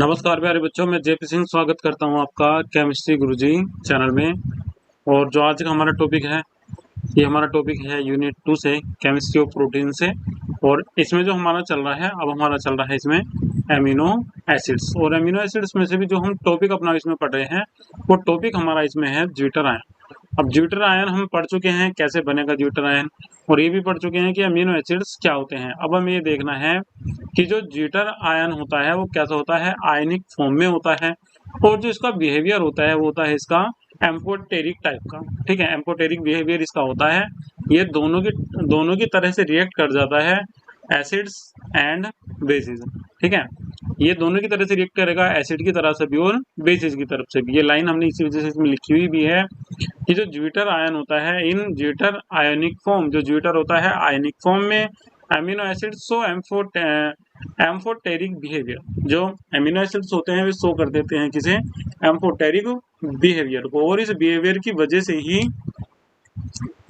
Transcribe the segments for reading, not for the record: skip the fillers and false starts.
नमस्कार प्यारे बच्चों, मैं जेपी सिंह स्वागत करता हूं आपका केमिस्ट्री गुरुजी चैनल में। और जो आज का हमारा टॉपिक है, ये हमारा टॉपिक है यूनिट 2 से केमिस्ट्री ऑफ प्रोटीन से। और इसमें जो हमारा चल रहा है, अब हमारा चल रहा है इसमें एमिनो एसिड्स। और एमिनो एसिड्स में से भी जो हम टॉपिक अपना इसमें पढ़ रहे हैं, वो टॉपिक हमारा इसमें है ज्यूटर आयन। अब ज्यूटर आयन हम पढ़ चुके हैं, कैसे बनेगा ज्यूटर आयन, और ये भी पढ़ चुके हैं कि अमीनो एसिड्स क्या होते हैं। अब हमें ये देखना है कि जो ज्यूटर आयन होता है वो कैसा होता है, आयनिक फॉर्म में होता है। और जो इसका बिहेवियर होता है वो होता है इसका एम्फोटेरिक टाइप का। ठीक है, एम्फोटेरिक बिहेवियर इसका होता है। ये दोनों की तरह से रिएक्ट कर जाता है, एसिड्स एंड बेसिस। ठीक है, ये दोनों की तरह से रिएक्ट करेगा, एसिड की तरह से भी और बेसिस की तरफ से भी। ये लाइन हमने इसी वजह से इसमें लिखी हुई भी है कि जो ज्यूटर आयन होता है, इन ज्यूटर आयोनिक फॉर्म, जो ज्यूटर होता है आयनिक फॉर्म में, amino acid show amphoteric behaviour. जो अमीनो एसिड्स होते हैं वे शो कर देते हैं किसे, एम्फोटेरिक बिहेवियर को। और इस बिहेवियर की वजह से ही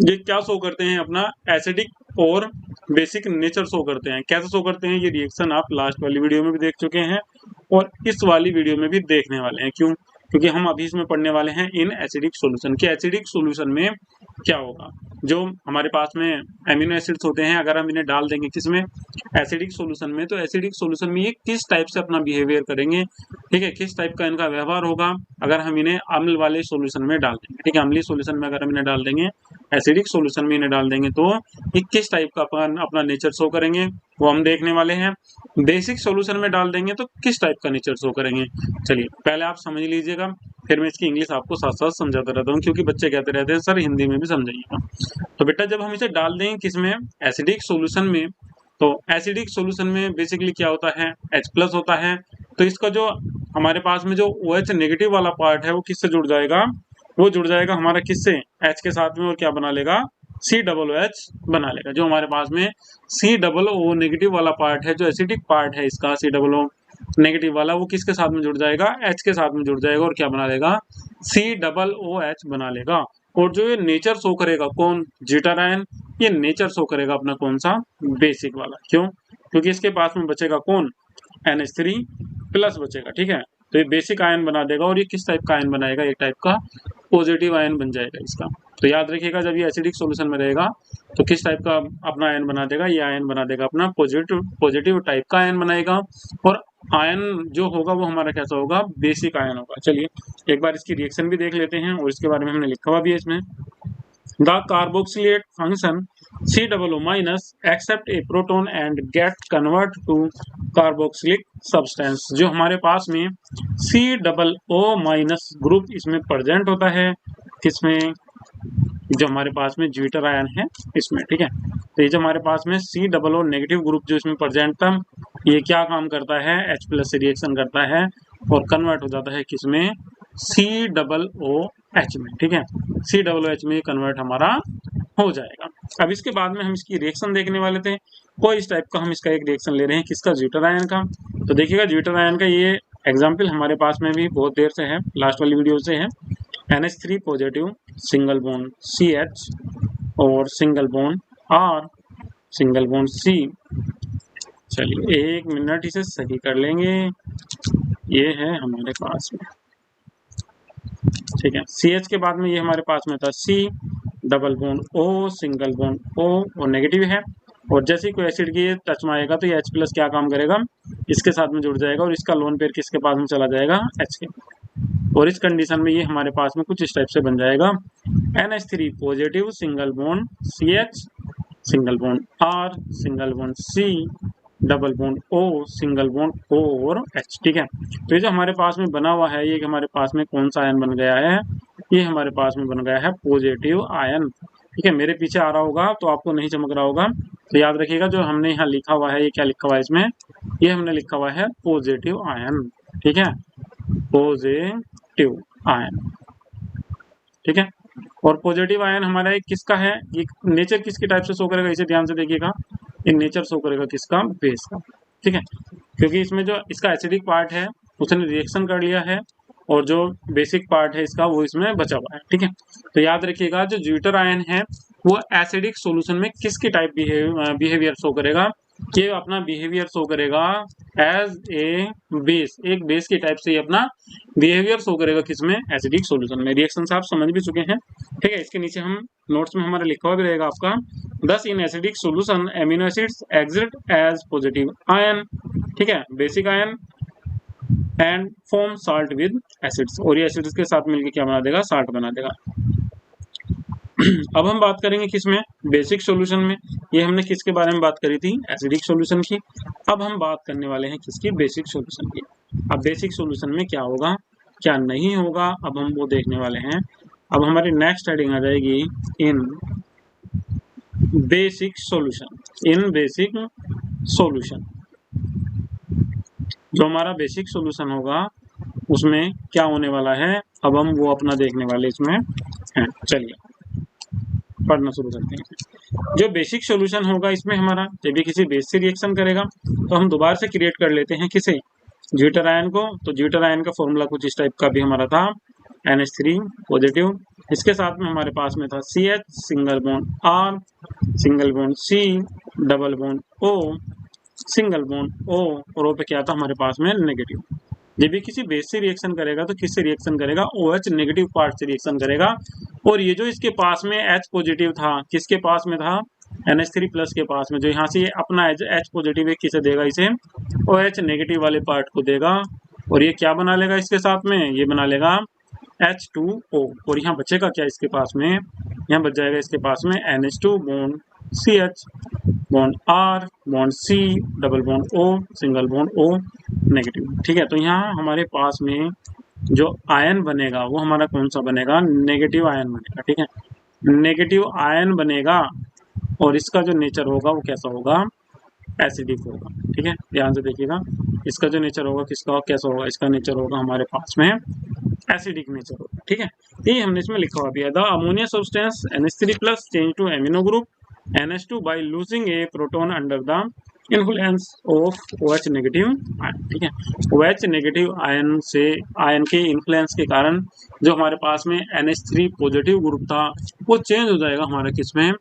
ये क्या शो करते हैं, अपना एसिडिक और बेसिक नेचर शो करते हैं। कैसे शो करते हैं, ये रिएक्शन आप लास्ट वाली वीडियो में भी देख चुके हैं और इस वाली वीडियो में भी देखने वाले हैं। क्यों? क्योंकि हम अभी इसमें पढ़ने वाले हैं इन एसिडिक सॉल्यूशन के। एसिडिक सॉल्यूशन में क्या होगा, जो हमारे पास में एमिनो एसिड्स होते हैं, अगर हम इन्हें डाल देंगे किसमें, एसिडिक सॉल्यूशन में, तो एसिडिक सॉल्यूशन में ये किस टाइप से अपना बिहेवियर करेंगे। ठीक है, किस टाइप का इनका व्यवहार होगा अगर हम इन्हें अम्ल वाले सॉल्यूशन में डाल देंगे। ठीक है, अम्लीय सॉल्यूशन में अगर हम इन्हें डाल देंगे, एसिडिक सॉल्यूशन में इन्हें डाल देंगे, तो ये किस टाइप का अपना नेचर शो करेंगे वो हम देखने वाले हैं। बेसिक सॉल्यूशन में डाल देंगे तो किस टाइप का नेचर शो करेंगे। चलिए पहले आप समझ लीजिएगा, फिर मैं इसकी इंग्लिश आपको साथ साथ समझाता रहता हूँ, क्योंकि बच्चे कहते रहते हैं सर हिंदी में भी समझाइएगा। तो बेटा जब हम इसे डाल दें किसमें, एसिडिक सॉल्यूशन में, तो एसिडिक सॉल्यूशन में बेसिकली क्या होता है, H+ होता है। तो इसका जो हमारे पास में जो OH नेगेटिव वाला पार्ट है वो किससे जुड़ जाएगा, वो जुड़ जाएगा हमारा किससे, H के साथ में, और क्या बना लेगा, COOH बना लेगा। जो हमारे पास में COO नेगेटिव वाला पार्ट है, जो एसिडिक पार्ट है इसका COO नेगेटिव वाला, वो किसके साथ में जुड़ जाएगा, H के साथ में जुड़ जाएगा, और क्या बना लेगा, COOH बना लेगा। और जो ये नेचर शो करेगा कौन, ज्यूटर आयन, ये नेचर शो करेगा अपना कौन सा, बेसिक वाला। क्यों? क्योंकि इसके पास में बचेगा कौन, NH3+ बचेगा। ठीक है, तो ये बेसिक आयन बना देगा। और ये किस टाइप का आयन बनाएगा, एक टाइप का पॉजिटिव आयन बन जाएगा इसका। तो याद रखिएगा, जब ये एसिडिक सॉल्यूशन में रहेगा तो किस टाइप का अपना आयन बना देगा, ये आयन बना देगा अपना पॉजिटिव टाइप का आयन बनाएगा। और आयन जो होगा वो हमारा कैसा होगा, बेसिक आयन होगा। चलिए एक बार इसकी रिएक्शन भी देख लेते हैं, और इसके बारे में हमने लिखा हुआ भी है इसमें। The carboxylate function COO- accept a proton and get convert to carboxylic substance। जो हमारे पास में COO- ग्रुप इसमें प्रेजेंट होता है, किसमें, जो हमारे पास में ज्यूटर आयन है इसमें। ठीक है, तो ये जो हमारे पास में COO नेगेटिव ग्रुप जो इसमें प्रेजेंट था, ये क्या काम करता है, H+ से रिएक्शन करता है और कन्वर्ट हो जाता है किसमें, COOH में। ठीक है, COOH में कन्वर्ट हमारा हो जाएगा। अब इसके बाद में हम इसकी रिएक्शन देखने वाले थे, कोई इस टाइप का हम इसका एक रिएक्शन ले रहे हैं, किसका, ज्यूटर आयन का। तो देखिएगा ज्यूटर आयन का ये एग्जाम्पल हमारे पास में भी बहुत देर से है, लास्ट वाली वीडियो से है। NH3 positive, single bond CH और single bond R, single bond C। चलिए 1 मिनट इसे सही कर लेंगे, ये है हमारे पास में। ठीक है, CH के बाद में ये हमारे पास में था C, double bond O, single bond O, और नेगेटिव है। और जैसे ही कोई एसिड की टच में आएगा तो ये H+ क्या काम करेगा, इसके साथ में जुड़ जाएगा, और इसका लोन पेयर किसके पास में चला जाएगा, H के। और इस कंडीशन में ये हमारे पास में कुछ इस टाइप से बन जाएगा, NH3 positive, single bond CH, single bond R, single bond C, double bond O, single bond O और H। ठीक है, तो ये जो हमारे पास में बना हुआ है, ये हमारे पास में कौन सा आयन बन गया है, ये हमारे पास में बन गया है पॉजिटिव आयन। ठीक है, मेरे पीछे आ रहा होगा तो आपको नहीं चमक रहा होगा, तो याद रखिएगा जो हमने यहाँ लिखा हुआ है, ये क्या लिखा हुआ है इसमें, ये हमने लिखा हुआ है पॉजिटिव आयन। ठीक है, पॉजिटिव आयन। ठीक है, और पॉजिटिव आयन हमारा एक किसका है, ये नेचर किसके टाइप से शो करेगा, इसे ध्यान से देखिएगा, ये नेचर शो करेगा किसका, बेस का। ठीक है, क्योंकि इसमें जो इसका एसिडिक पार्ट है उसने रिएक्शन कर लिया है, और जो बेसिक पार्ट है इसका वो इसमें बचा हुआ है। ठीक है, तो याद रखिएगा जो ज्यूटर आयन है वो एसिडिक सॉल्यूशन में किसके टाइप बिहेवियर शो करेगा, कि अपना बिहेवियर शो करेगा एज ए बेस, एक बेस के टाइप से ये अपना बिहेवियर शो करेगा किसमें, एसिडिक सॉल्यूशन में। रिएक्शन आप समझ भी चुके हैं, ठीक है। इसके नीचे हम नोट्स में हमारा लिखा हुआ भी रहेगा आपका, thus in acidic solution amino acids exit as positive ion, ठीक है, basic ion and form salt with acids, और ये एसिड्स के साथ मिलकर क्या बना देगा, साल्ट बना देगा। अब हम बात करेंगे किसमें, बेसिक सॉल्यूशन में। ये हमने किसके बारे में बात करी थी, एसिडिक सॉल्यूशन की। अब हम बात करने वाले हैं किसकी, बेसिक सॉल्यूशन की। अब बेसिक सॉल्यूशन में क्या होगा क्या नहीं होगा, अब हम वो देखने वाले हैं। अब हमारी नेक्स्ट हेडिंग आ जाएगी इन बेसिक सॉल्यूशन, इन बेसिक सॉल्यूशन। जो हमारा बेसिक सॉल्यूशन होगा उसमें क्या होने वाला है, अब हम वो अपना देखने वाले इसमें हैं। चलिए पढ़ना शुरू करते हैं। जो बेसिक सॉल्यूशन होगा इसमें हमारा, जब भी किसी बेस से रिएक्शन करेगा तो हम दोबारा से क्रिएट कर लेते हैं किसे, ज्यूटर आयन को। तो ज्यूटर आयन का फॉर्मूला कुछ इस टाइप का भी हमारा था, NH3 पॉजिटिव, इसके साथ में हमारे पास में था CH single bond R, single bond C, double bond O, single bond O, और O पे क्या था हमारे पास में नेगेटिव। जब भी किसी बेस से रिएक्शन करेगा तो किससे रिएक्शन करेगा, OH नेगेटिव पार्ट से रिएक्शन करेगा। और ये जो इसके पास में H पॉजिटिव था, किसके पास में था, NH3 प्लस के पास में, जो यहाँ से ये अपना H पॉजिटिव है किसे देगा, इसे OH नेगेटिव वाले पार्ट को देगा। और ये क्या बना लेगा इसके साथ में, ये बना लेगा H2O। और यहाँ बचेगा क्या इसके पास में, यहाँ बच जाएगा इसके पास में NH2 bond CH bond R bond C, double bond O, single bond O negative, ठीक है। तो यहाँ हमारे पास में जो आयन बनेगा वो हमारा कौन सा बनेगा, नेगेटिव आयन बनेगा, ठीक है, नेगेटिव आयन बनेगा। और इसका जो नेचर होगा वो कैसा होगा, एसिडिक होगा, ठीक है। ध्यान से देखिएगा, इसका जो नेचर होगा किसका कैसा होगा, इसका नेचर होगा हमारे पास में एसिडिक नेचर होगा, ठीक है। ये हमने इसमें लिखा हुआ भी है, the ammonia substance NH3 plus change to amino group NH2 by losing a proton under the influence of OH negative ion, ठीक है। OH नेगेटिव आयन से, आयन के इन्फ्लुएंस के कारण जो हमारे पास में NH3 पॉजिटिव ग्रुप था वो चेंज हो जाएगा हमारा किसमें,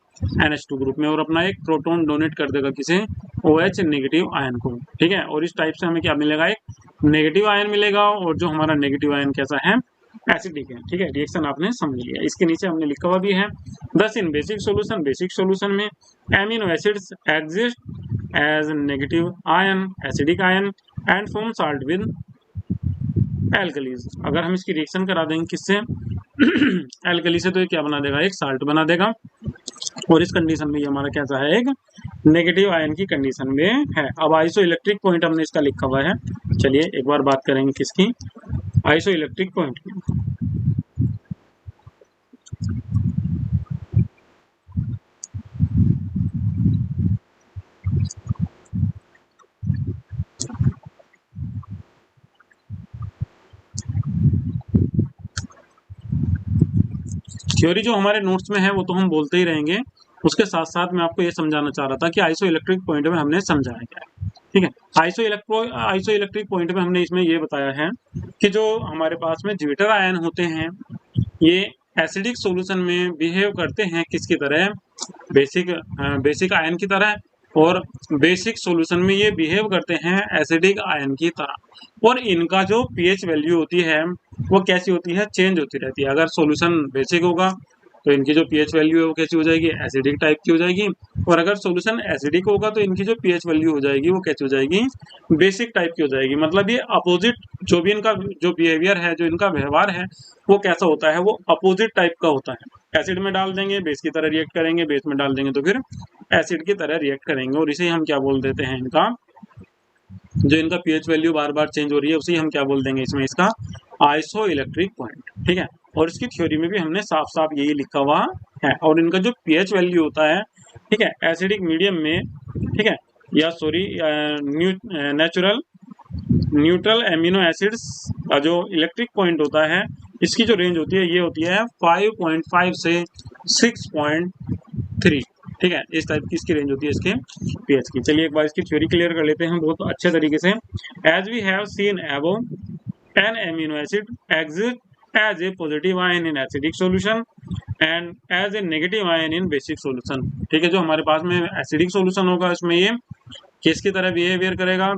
NH2 ग्रुप में, और अपना एक प्रोटॉन डोनेट कर देगा किसे, OH नेगेटिव आयन को, ठीक है। और इस टाइप से हमें क्या मिलेगा, एक नेगेटिव आयन मिलेगा, और जो हमारा नेगेटिव आयन कैसा है, एसिडिक है, ठीक है। रिएक्शन आपने समझ लिया। इसके नीचे हमने लिखा हुआ भी है, thus in basic solution, basic solution में amino acids exist as negative ion, acidic ion and form salt with alkalis. अगर हम इसकी रिएक्शन करा देंगे किससे, एल्कली से, तो ये क्या बना देगा, एक साल्ट बना देगा। और इस कंडीशन में ये हमारा कैसा है, एक नेगेटिव आयन की कंडीशन में है। अब आइसो इलेक्ट्रिक पॉइंट हमने इसका लिखा हुआ है, चलिए एक बार बात करेंगे किसकी, आइसो इलेक्ट्रिक पॉइंट की। थ्योरी जो हमारे नोट्स में है वो तो हम बोलते ही रहेंगे, उसके साथ साथ मैं आपको ये समझाना चाह रहा था कि आइसो इलेक्ट्रिक पॉइंट में हमने समझाया क्या है, ठीक है। आइसो इलेक्ट्रिक पॉइंट में हमने इसमें ये बताया है कि जो हमारे पास में ज्यूटर आयन होते हैं ये एसिडिक सॉल्यूशन में बिहेव करते हैं किसकी तरह, बेसिक आयन की तरह, और बेसिक सॉल्यूशन में ये बिहेव करते हैं एसिडिक आयन की तरह। और इनका जो पीएच वैल्यू होती है वो कैसी होती है, चेंज होती रहती है। अगर सॉल्यूशन बेसिक होगा तो इनकी जो पीएच वैल्यू है वो कैसी हो जाएगी, एसिडिक टाइप की हो जाएगी। और अगर सॉल्यूशन एसिडिक होगा तो इनकी जो पीएच वैल्यू हो जाएगी वो कैसी हो जाएगी, बेसिक टाइप की हो जाएगी। मतलब ये अपोजिट, जो भी इनका जो बिहेवियर है, जो इनका व्यवहार है वो कैसा होता है, वो अपोजिट टाइप का होता है। एसिड में डाल देंगे बेस की तरह रिएक्ट करेंगे, बेस में डाल देंगे तो फिर एसिड की तरह रिएक्ट करेंगे। और इसे हम क्या बोल देते हैं, इनका जो इनका पीएच वैल्यू बार बार चेंज हो रही है उसे हम क्या बोल देंगे इसमें, इसका आइसो इलेक्ट्रिक पॉइंट, ठीक है। और इसकी थ्योरी में भी हमने साफ साफ यही लिखा हुआ है। और इनका जो पीएच वैल्यू होता है, ठीक है, एसिडिक मीडियम में, ठीक है, या सॉरी न्यूट्रल एमिनो एसिड्स का जो इलेक्ट्रिक पॉइंट होता है इसकी जो रेंज होती है ये होती है 5.5 से 6.3, ठीक है। इस टाइप की इसकी रेंज होती है इसके पीएच की। चलिए एक बार इसकी थ्योरी क्लियर कर लेते हैं बहुत अच्छे तरीके से। As we have seen above, an amino acid exist as a positive ion in acidic solution and as a negative ion in basic solution, ठीक है। जो हमारे पास में एसिडिक सॉल्यूशन होगा इसमें ये किसकी तरह बिहेवियर करेगा,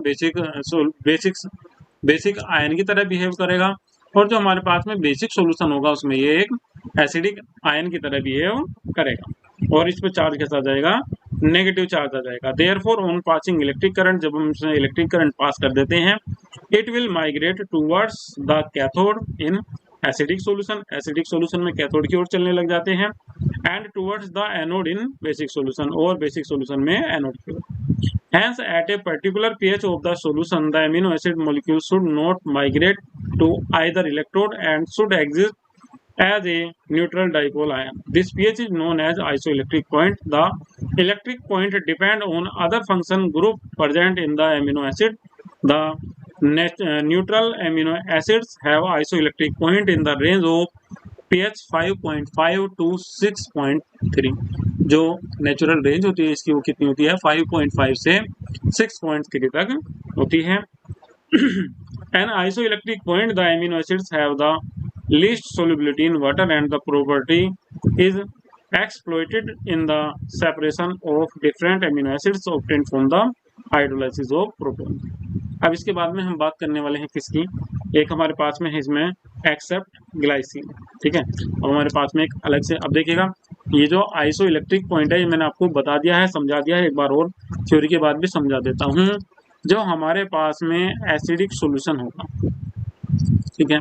बेसिक आयन की तरह बिहेव करेगा। और जो हमारे पास में बेसिक सॉल्यूशन होगा उसमें ये एक एसिडिक आयन की तरह बिहेव करेगा। और इस पर चार्ज कैसा आ जाएगा, नेगेटिव चार्ज आ जाएगा। Therefore on passing electric current, जब हम इसमें इलेक्ट्रिक करंट पास कर देते हैं, it will migrate towards the cathode in acidic solution, acidic solution में कैथोड की ओर चलने लग जाते हैं, and towards the anode in basic solution, और बेसिक सॉल्यूशन में एनोड की ओर। Hence, at a particular pH of the solution, the amino acid molecule should not migrate to either electrode and should exist as a neutral dipole ion. This pH is known as isoelectric point. The electric point depend on other function group present in the amino acid. The neutral amino acids have isoelectric point in the range of pH 5.5 to 6.3। जो natural range होती है इसकी वो कितनी होती है, 5.5 से 6.3 तक होती है। An isoelectric point, the amino acids have the least solubility in water and the property is exploited in the separation of different amino acids obtained from the hydrolysis of proton। अब इसके बाद में हम बात करने वाले हैं किसकी, एक हमारे पास में है इसमें एक्सेप्ट ग्लाइसिन, ठीक है। अब हमारे पास में एक अलग से, अब देखिएगा ये जो आइसो इलेक्ट्रिक पॉइंट है ये मैंने आपको बता दिया है, समझा दिया है, एक बार और थ्योरी के बाद भी समझा देता हूँ। जो हमारे पास में एसिडिक सॉल्यूशन होगा, ठीक है,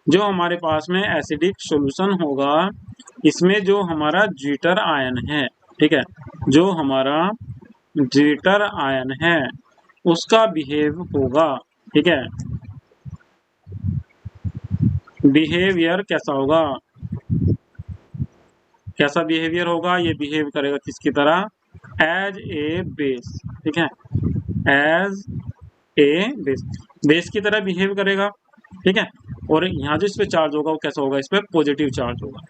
जो हमारे पास में एसिडिक सॉल्यूशन होगा इसमें जो हमारा ज्विटर आयन है, ठीक है, जो हमारा ज्विटर आयन है उसका बिहेव होगा, ठीक है। बिहेवियर कैसा होगा, कैसा बिहेवियर होगा, ये बिहेव करेगा किसकी तरह, एज ए बेस, ठीक है, एज ए बेस, बेस की तरह बिहेव करेगा, ठीक है। और यहाँ जो इस पे चार्ज होगा वो कैसा होगा, इस पे पॉजिटिव चार्ज होगा।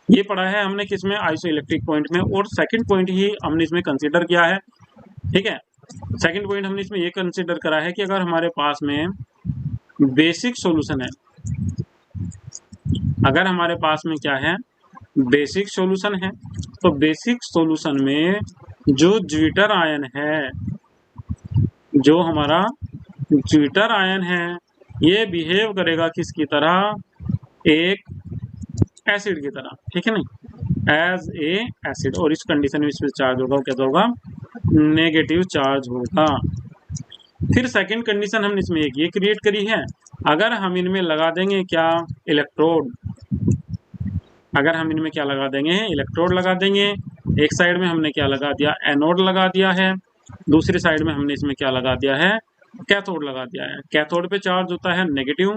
ये पढ़ा है हमने किसमें, आइसो इलेक्ट्रिक पॉइंट में। और सेकंड पॉइंट ही हमने इसमें कंसीडर किया है, ठीक है। सेकंड पॉइंट हमने इसमें ये कंसीडर करा है कि अगर हमारे पास में बेसिक सॉल्यूशन है, अगर हमारे पास में क्या है, बेसिक सॉल्यूशन है, तो बेसिक सॉल्यूशन में जो ज्विटर आयन है, जो हमारा ज्विटर आयन है ये बिहेव करेगा किसकी तरह, एक एसिड की तरह, ठीक है नहीं, एज ए एसिड। और इस कंडीशन में इसमें चार्ज होगा, क्या होगा, नेगेटिव चार्ज होगा। फिर सेकंड कंडीशन हमने इसमें एक ये क्रिएट करी है, अगर हम इनमें लगा देंगे क्या, इलेक्ट्रोड, अगर हम इनमें क्या लगा देंगे, इलेक्ट्रोड लगा देंगे। एक साइड में हमने क्या लगा दिया, एनोड लगा दिया है, दूसरी साइड में हमने इसमें क्या लगा दिया है, कैथोड लगा दिया है। कैथोड पे चार्ज होता है नेगेटिव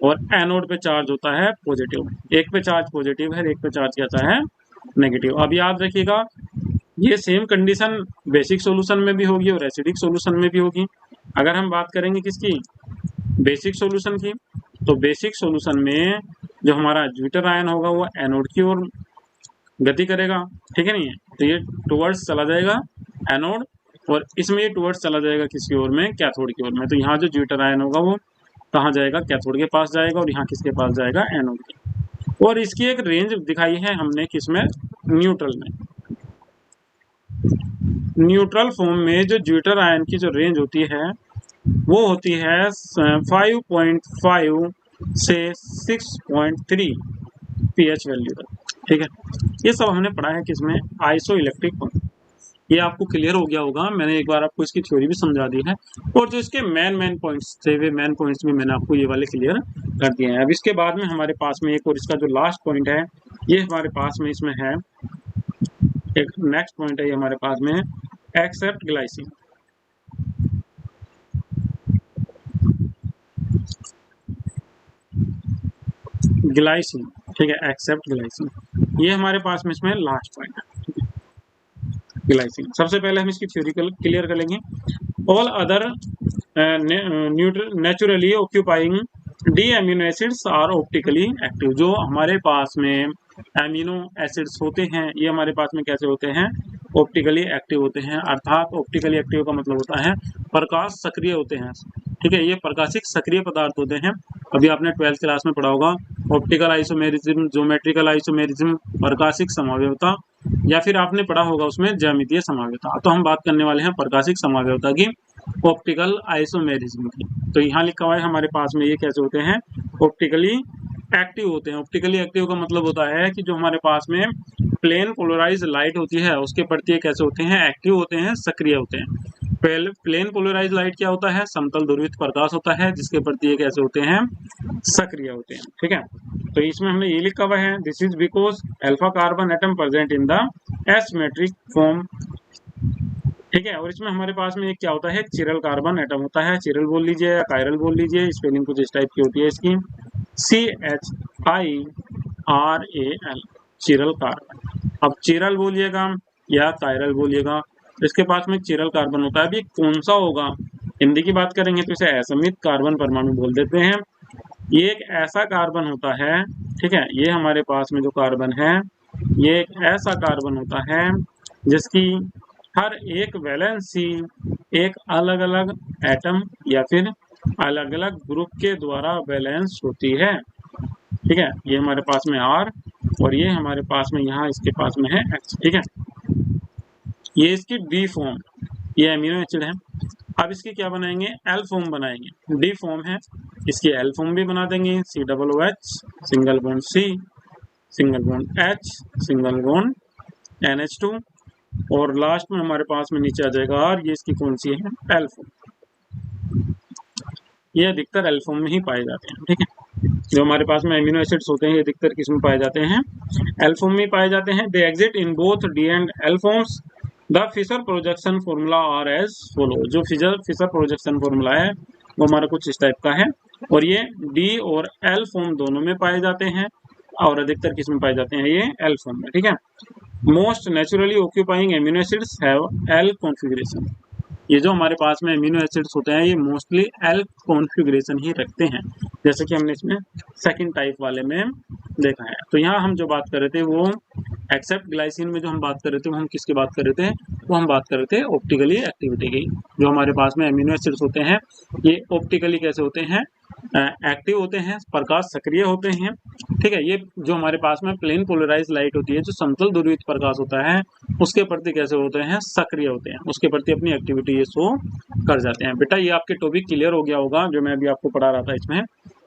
और एनोड पे चार्ज होता है पॉजिटिव। एक पे चार्ज पॉजिटिव है, एक पे चार्ज कैसा है, नेगेटिव। अब याद रखिएगा ये सेम कंडीशन बेसिक सॉल्यूशन में भी होगी और एसिडिक सॉल्यूशन में भी होगी। अगर हम बात करेंगे किसकी, बेसिक सॉल्यूशन की, तो बेसिक सॉल्यूशन में जो हमारा ज्विटर आयन होगा वो एनोड की ओर गति करेगा, ठीक है नहीं है, तो ये टुवर्ड्स चला जाएगा एनोड, और इसमें ये टुवर्ड्स चला जाएगा किसकी ओर में, कैथोड की ओर में। तो यहाँ जो ज्विटर आयन होगा वो कहाँ जाएगा, कैथोड के पास जाएगा, और यहाँ किसके पास जाएगा, एनोड के। और इसकी एक रेंज दिखाई है हमने किसमें, न्यूट्रल में। न्यूट्रल फॉर्म में जो ज्विटर आयन की जो रेंज होती है वो होती है 5.5 से 6.3 pH वैल्यू तक, ठीक है। ये सब हमने पढ़ा है किसमें, आइसो इलेक्ट्रिक पॉइंट। ये आपको क्लियर हो गया होगा, मैंने एक बार आपको इसकी थ्योरी भी समझा दी है, और जो इसके मेन पॉइंट्स थे वे मेन पॉइंट्स भी मैंने आपको ये वाले क्लियर कर दिए हैं। अब इसके बाद में हमारे पास में एक और इसका जो लास्ट पॉइंट है ये हमारे पास में इसमें है, एक नेक्स्ट पॉइंट है ये हमारे पास में, एक्सेप्ट ग्लाइसिन। ग्लाइसिन, ठीक है, एक्सेप्ट ग्लाइसिन, ये हमारे पास में इसमें लास्ट पॉइंट है, ग्लाइसिन। सबसे पहले हम इसकी थ्योरी क्लियर कर लेंगे। All other naturally occupying D amino acids are optically active. जो हमारे पास में एमिनो एसिड्स होते हैं ये हमारे पास में कैसे होते हैं, ऑप्टिकली एक्टिव होते हैं। अर्थात ऑप्टिकली एक्टिव का मतलब होता है प्रकाश सक्रिय होते हैं, ठीक है। ये प्रकाशिक सक्रिय पदार्थ होते हैं। अभी आपने 12th क्लास में पढ़ा होगा ऑप्टिकल आइसोमेरिज्म, ज्योमेट्रिकल आइसोमेरिज्म, प्रकाशिक समअवयवता या फिर आपने पढ़ा होगा उसमें ज्यामितीय समवेता। तो हम बात करने वाले हैं प्रकाशिक समवेता की, ऑप्टिकल आइसोमेरिज्म की। तो यहाँ लिखा हुआ है हमारे पास में ये कैसे होते हैं, ऑप्टिकली एक्टिव होते हैं। ऑप्टिकली एक्टिव का मतलब होता है कि जो हमारे पास में प्लेन पोलराइज लाइट होती है उसके प्रति कैसे होते हैं, एक्टिव होते हैं, सक्रिय होते हैं। प्लेन पोलराइज लाइट क्या होता है, समतल ध्रुवित प्रकाश होता है जिसके प्रति ये कैसे होते हैं, सक्रिय होते हैं। ठीक है, तो इसमें हमने ये लिखा हुआ है, this is because alpha carbon atom present in the asymmetric form. ठीक है, और इसमें हमारे पास में एक क्या होता है, चिरल कार्बन एटम होता है। चिरल बोल लीजिए या कायरल बोल लीजिए, स्पेलिंग कुछ इस टाइप की होती है इसकी, CHIRAL, चिरल कार्बन। अब चिरल बोलिएगा या कायरल बोलिएगा, इसके पास में चिरल कार्बन होता है। अभी कौन सा होगा, हिंदी की बात करेंगे तो इसे असमित कार्बन परमाणु बोल देते हैं। ये एक ऐसा कार्बन होता है, ठीक है, ये हमारे पास में जो कार्बन है ये एक ऐसा कार्बन होता है जिसकी हर एक वैलेंसी एक अलग अलग एटम या फिर अलग अलग ग्रुप के द्वारा बैलेंस होती है। ठीक है, ये हमारे पास में R और ये हमारे पास में यहाँ इसके पास में है H। ठीक है, ये इसकी D फॉर्म, ये अमीनो एसिड है। अब इसकी क्या बनाएंगे, L फॉर्म बनाएंगे। D फॉर्म है, इसकी L फॉर्म भी बना देंगे, COOH, single bond C, single bond H, single bond NH2, और लास्ट में हमारे पास में नीचे आ जाएगा R। ये इसकी कौन सी है, L फॉर्म। ये अधिकतर L फॉर्म में ही पाए जाते हैं। ठीक है, जो हमारे पास में अमीनो एसिड्स होते हैं ये अधिकतर किस में पाए जाते हैं, L फॉर्म में पाए जाते हैं। They exist in both D and L forms. The Fischer projection formula are as follow. जो फिशर प्रोजेक्शन फॉर्मूला है वो हमारा कुछ इस टाइप का है, और ये D और L फॉर्म दोनों में पाए जाते हैं, और अधिकतर किस में पाए जाते हैं, ये L फॉर्म में। ठीक है, most naturally occupying amino acids have L configuration. ये जो हमारे पास में एमिनो एसिड्स होते हैं ये मोस्टली L कॉन्फ़िगरेशन ही रखते हैं, जैसे कि हमने इसमें सेकंड टाइप वाले में देखा है। तो यहाँ हम जो बात कर रहे थे वो एक्सेप्ट ग्लाइसिन में जो हम बात कर रहे थे वो हम किसकी बात कर रहे थे, वो हम बात कर रहे थे ऑप्टिकली एक्टिविटी की। जो हमारे पास में एमिनो एसिड्स होते हैं ये ऑप्टिकली कैसे होते हैं, एक्टिव होते हैं, प्रकाश सक्रिय होते हैं। ठीक है, ये जो हमारे पास में प्लेन पोलराइज लाइट होती है, जो समतल ध्रुवित प्रकाश होता है उसके प्रति कैसे होते हैं, सक्रिय होते हैं, उसके प्रति अपनी एक्टिविटी ये शो कर जाते हैं। बेटा ये आपके टॉपिक क्लियर हो गया होगा जो मैं अभी आपको पढ़ा रहा था इसमें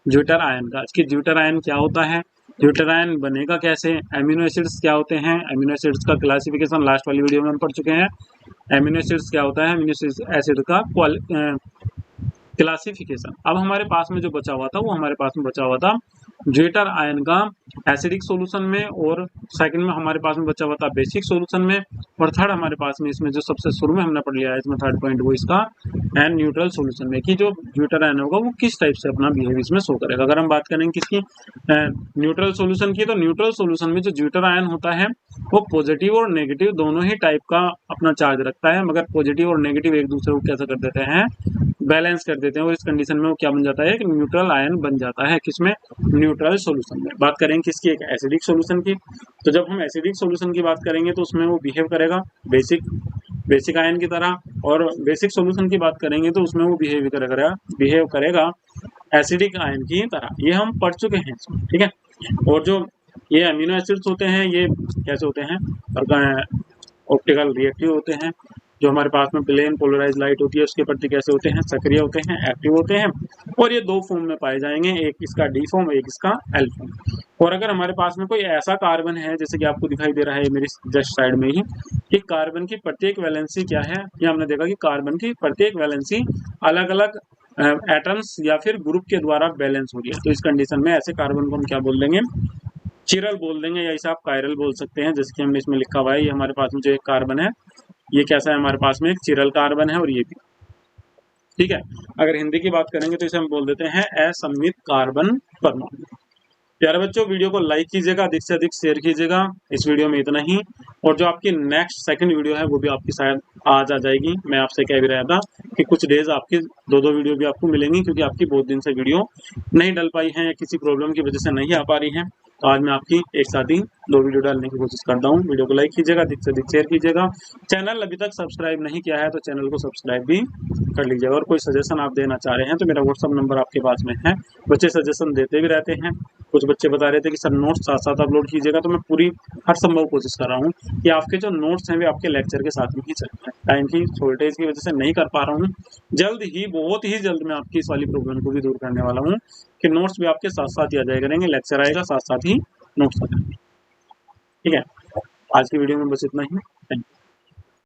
ज्विटर आयन का। इसकी ज्विटर आयन क्या होता है, ज्विटर आयन बनेगा कैसे, एमिनो एसिड्स क्या होते हैं, एमिनो एसिड्स का क्लासिफिकेशन लास्ट वाली वीडियो में हम पढ़ चुके हैं। एमिनो एसिड्स क्या होता है, एमिनो एसिड का क्लासिफिकेशन। अब हमारे पास में जो बचा हुआ था वो हमारे पास में बचा हुआ था ज्विटर आयन का एसिडिक सॉल्यूशन में, और सेकंड में हमारे पास में बचा हुआ था बेसिक सॉल्यूशन में, और थर्ड हमारे पास में इसमें जो सबसे शुरू में हमने पढ़ लिया है इसमें थर्ड पॉइंट वो इसका एंड न्यूट्रल सॉल्यूशन में, कि जो ज्विटर आयन होगा वो किस टाइप से अपना बिहेव इसमें शो करेगा। अगर हम बात करेंगे किसकी, न्यूट्रल सॉल्यूशन की, तो न्यूट्रल सॉल्यूशन में जो ज्विटर आयन होता है वो पॉजिटिव और नेगेटिव दोनों ही टाइप का अपना चार्ज रखता है, मगर पॉजिटिव और नेगेटिव एक दूसरे को कैसा कर देते हैं, बैलेंस कर देते हैं, और इस कंडीशन में वो क्या बन जाता है, एक न्यूट्रल आयन बन जाता है। किसमें, न्यूट्रल सॉल्यूशन में। बात करेंगे किसकी, एक एसिडिक सॉल्यूशन की। तो जब हम एसिडिक सॉल्यूशन की बात करेंगे तो उसमें वो बिहेव करेगा बेसिक आयन की तरह, और बेसिक सॉल्यूशन की बात करेंगे तो उसमें वो बिहेव करेगा एसिडिक आयन की तरह। ये हम पढ़ चुके हैं इसमें। ठीक है, और जो ये अमीनो एसिड्स होते हैं ये कैसे होते हैं, ऑप्टिकल रिएक्टिव होते हैं। जो हमारे पास में प्लेन पोलराइज लाइट होती है उसके प्रति कैसे होते हैं, सक्रिय होते हैं, एक्टिव होते हैं, और ये दो फॉर्म में पाए जाएंगे, एक इसका डी फॉर्म, एक इसका एल फॉर्म। और अगर हमारे पास में कोई ऐसा कार्बन है जैसे कि आपको दिखाई दे रहा है मेरी जस्ट साइड में ही, कि कार्बन की प्रत्येक वैलेंसी क्या है, ये हमने देखा कि कार्बन की प्रत्येक वैलेंसी अलग अलग एटम्स या फिर ग्रुप के द्वारा बैलेंस हो रही है। तो इस कंडीशन में ऐसे कार्बन को हम क्या बोल देंगे, चिरल बोल देंगे, या इसे आप कायरल बोल सकते हैं। जैसे कि हमने इसमें लिखा हुआ है ये हमारे पास में जो एक कार्बन है ये कैसा है, हमारे पास में एक चिरल कार्बन है, और ये भी। ठीक है, अगर हिंदी की बात करेंगे तो इसे हम बोल देते हैं असममित कार्बन परमाणु। प्यारे बच्चों, वीडियो को लाइक कीजिएगा, अधिक से अधिक शेयर कीजिएगा। इस वीडियो में इतना ही, और जो आपकी नेक्स्ट सेकंड वीडियो है वो भी आपकी शायद आज आ जाएगी। मैं आपसे कह भी रहा था कि कुछ डेज आपकी दो वीडियो भी आपको मिलेंगी, क्योंकि आपकी बहुत दिन से वीडियो नहीं डल पाई है या किसी प्रॉब्लम की वजह से नहीं आ पा रही है। तो आज मैं आपकी एक साथ ही 2 वीडियो डालने की कोशिश करता हूँ। वीडियो को लाइक कीजिएगा, अधिक से अधिक शेयर कीजिएगा। चैनल अभी तक सब्सक्राइब नहीं किया है तो चैनल को सब्सक्राइब भी कर लीजिएगा। और कोई सजेशन आप देना चाह रहे हैं तो मेरा व्हाट्सअप नंबर आपके पास में है। बच्चे सजेशन देते भी रहते हैं। कुछ बच्चे बता रहे थे कि सर नोट्स साथ साथ अपलोड कीजिएगा, तो मैं पूरी हर संभव कोशिश कर रहा हूँ कि आपके जो नोट्स हैं वे आपके लेक्चर के साथ में ही चल रहे हैं। टाइम की शॉर्टेज की वजह से नहीं कर पा रहा हूँ। जल्द ही, बहुत ही जल्द मैं आपकी इस वाली प्रॉब्लम को भी दूर करने वाला हूँ कि नोट्स भी आपके साथ साथ ही आ जाया करेंगे, लेक्चर आएगा साथ साथ ही नोट्स आ जाएंगे। ठीक है, आज की वीडियो में बस इतना ही। Thank you.